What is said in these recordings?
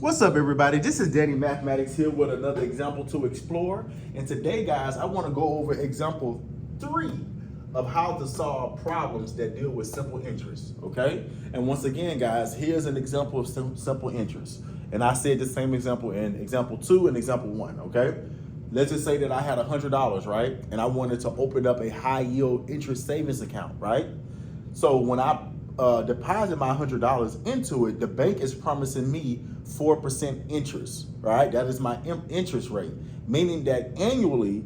What's up, everybody? This is Danny Mathematics here with another example to explore. And today, guys, I want to go over example 3 of how to solve problems that deal with simple interest, okay? And once again, guys, here's an example of simple interest. And I said the same example in example 2 and example 1, okay? Let's just say that I had $100, right? And I wanted to open up a high yield interest savings account, right? So when I deposit my $100 into it, the bank is promising me 4% interest, right? That is my interest rate, meaning that annually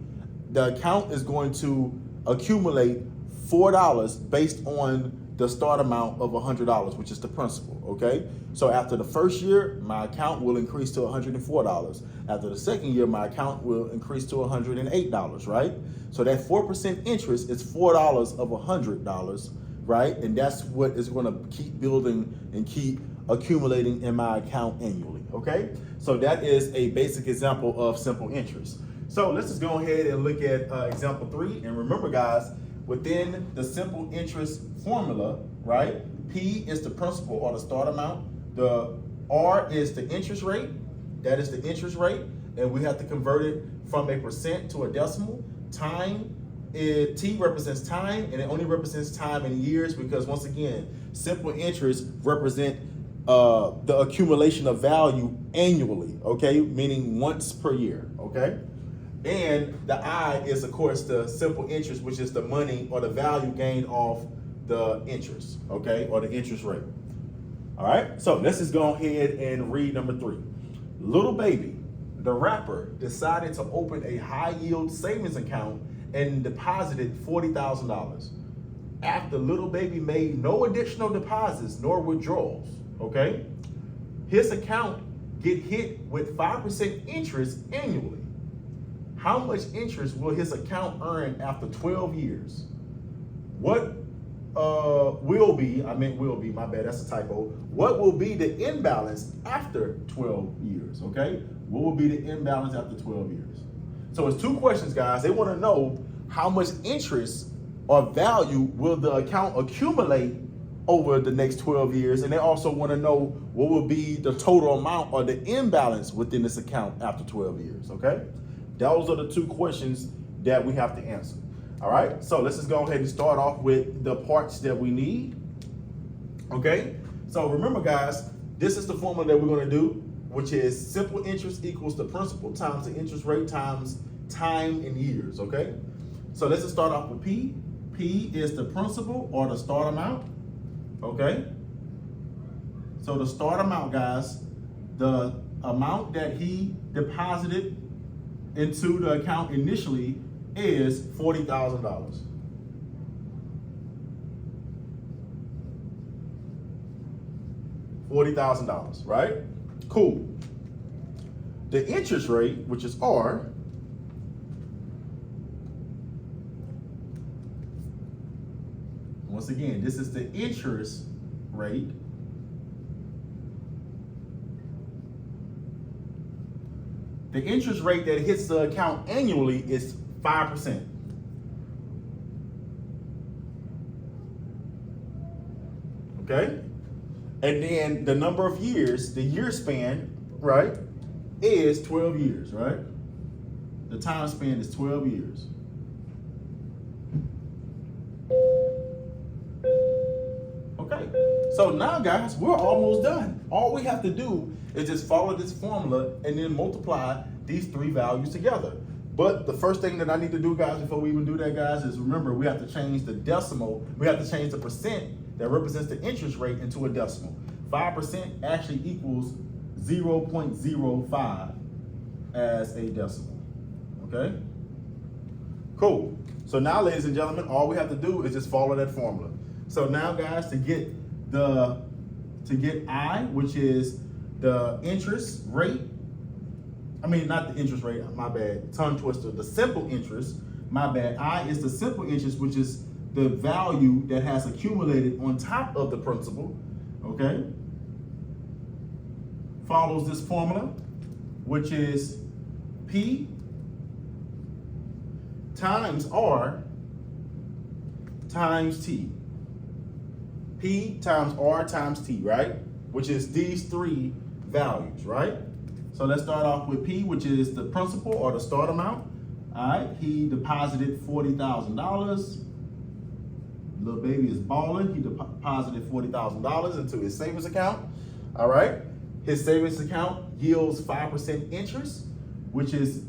the account is going to accumulate $4 based on the start amount of $100, which is the principal, okay? So after the first year, my account will increase to $104. After the second year, my account will increase to $108, right? So that 4% interest is $4 of $100, right? And that's what is going to keep building and keep accumulating in my account annually, okay? So that is a basic example of simple interest. So let's just go ahead and look at example 3. And remember, guys, within the simple interest formula, right? P is the principal or the start amount. The R is the interest rate. That is the interest rate. And we have to convert it from a percent to a decimal. T represents time, and it only represents time in years because, once again, simple interest represent the accumulation of value annually, okay? Meaning once per year, okay? And the I is, of course, the simple interest, which is the money or the value gained off the interest, okay? Or the interest rate. All right, so let's just go ahead and read number 3. Lil Baby, the rapper, decided to open a high yield savings account and deposited $40,000. After Lil Baby made no additional deposits nor withdrawals, okay? His account get hit with 5% interest annually. How much interest will his account earn after 12 years? What will be, my bad, that's a typo. What will be the imbalance after 12 years, okay? What will be the imbalance after 12 years? So it's 2 questions, guys. They want to know how much interest or value will the account accumulate over the next 12 years. And they also want to know what will be the total amount or the imbalance within this account after 12 years, okay? Those are the 2 questions that we have to answer. All right, so let's just go ahead and start off with the parts that we need, okay? So remember, guys, this is the formula that we're going to do, which is simple interest equals the principal times the interest rate times time in years, okay? So let's just start off with P. P is the principal or the start amount, okay? So the start amount, guys, the amount that he deposited into the account initially is $40,000. $40,000, right? Cool. The interest rate, which is R, once again, this is the interest rate. The interest rate that hits the account annually is 5%. Okay? And then the number of years, the year span, right, is 12 years, right? The time span is 12 years. Okay, so now, guys, we're almost done. All we have to do is just follow this formula and then multiply these 3 values together. But the first thing that I need to do, guys, before we even do that, guys, is remember we have to change the decimal. We have to change the percent that represents the interest rate into a decimal. 5% actually equals 0.05 as a decimal, okay? Cool. So now, ladies and gentlemen, all we have to do is just follow that formula. So now, guys, to get I, which is the interest rate, not the interest rate, my bad, tongue twister, the simple interest, my bad. I is the simple interest, which is the value that has accumulated on top of the principal, okay? Follows this formula, which is P times R times T. P times R times T, right? Which is these 3 values, right? So let's start off with P, which is the principal or the start amount. All right, he deposited $40,000. Little baby is balling. He deposited $40,000 into his savings account. All right, his savings account yields 5% interest, which is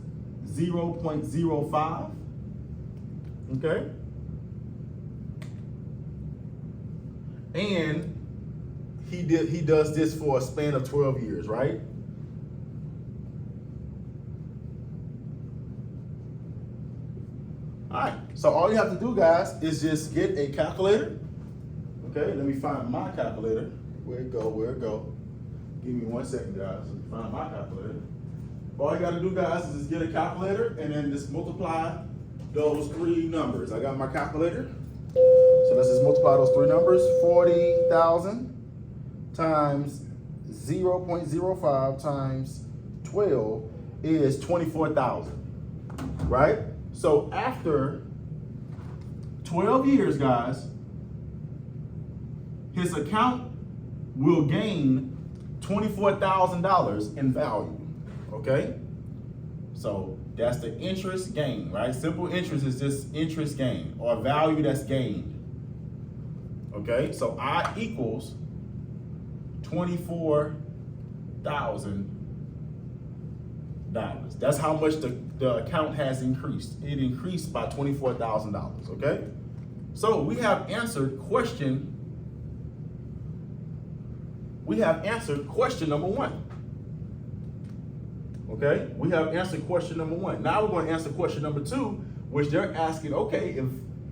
0.05. Okay, and he does this for a span of 12 years, right? All right, so all you have to do, guys, is just get a calculator. Okay, let me find my calculator. Where it go? Give me 1 second, guys. Let me find my calculator. All you gotta do, guys, is just get a calculator and then just multiply those three numbers. I got my calculator. So let's just multiply those three numbers. 40,000 times 0.05 times 12 is 24,000, right? So after 12 years, guys, his account will gain $24,000 in value, okay? So that's the interest gain, right? Simple interest is just interest gain or value that's gained, okay? So I equals $24,000. That's how much the account has increased. It increased by $24,000, okay? So we have answered question number 1. Okay, we have answered question number 1. Now we're going to answer question number 2, which they're asking, okay,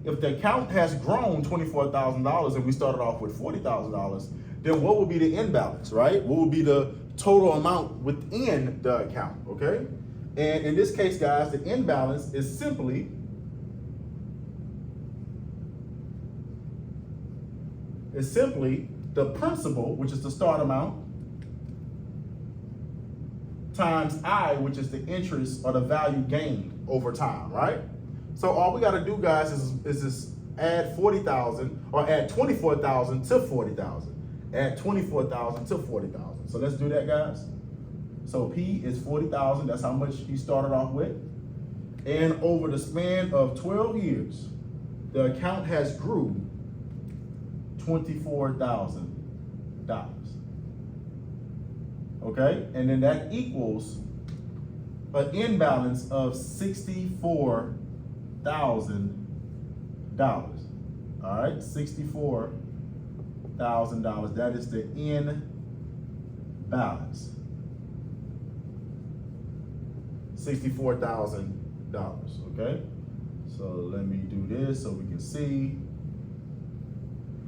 if the account has grown $24,000 and we started off with $40,000, then what would be the end balance, right? What would be the total amount within the account, okay? And in this case, guys, the end balance is simply the principal, which is the start amount, times I, which is the interest or the value gained over time, right? So all we got to do, guys, is just add 40,000 or add 24,000 to 40,000. Add 24,000 to 40,000. So let's do that, guys. So P is 40,000. That's how much he started off with. And over the span of 12 years, the account has grew $24,000. Okay, and then that equals an end balance of $64,000. All right, $64,000. That is the end balance. $64,000. Okay, so let me do this so we can see.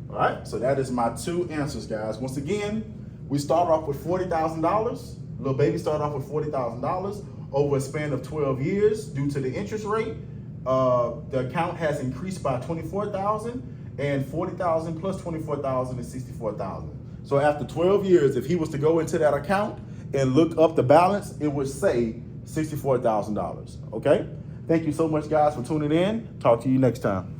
All right, so that is my 2 answers, guys. Once again, we started off with $40,000. Little baby started off with $40,000 over a span of 12 years due to the interest rate. The account has increased by $24,000, and $40,000 plus $24,000 is $64,000. So after 12 years, if he was to go into that account and look up the balance, it would say $64,000. Okay? Thank you so much, guys, for tuning in. Talk to you next time.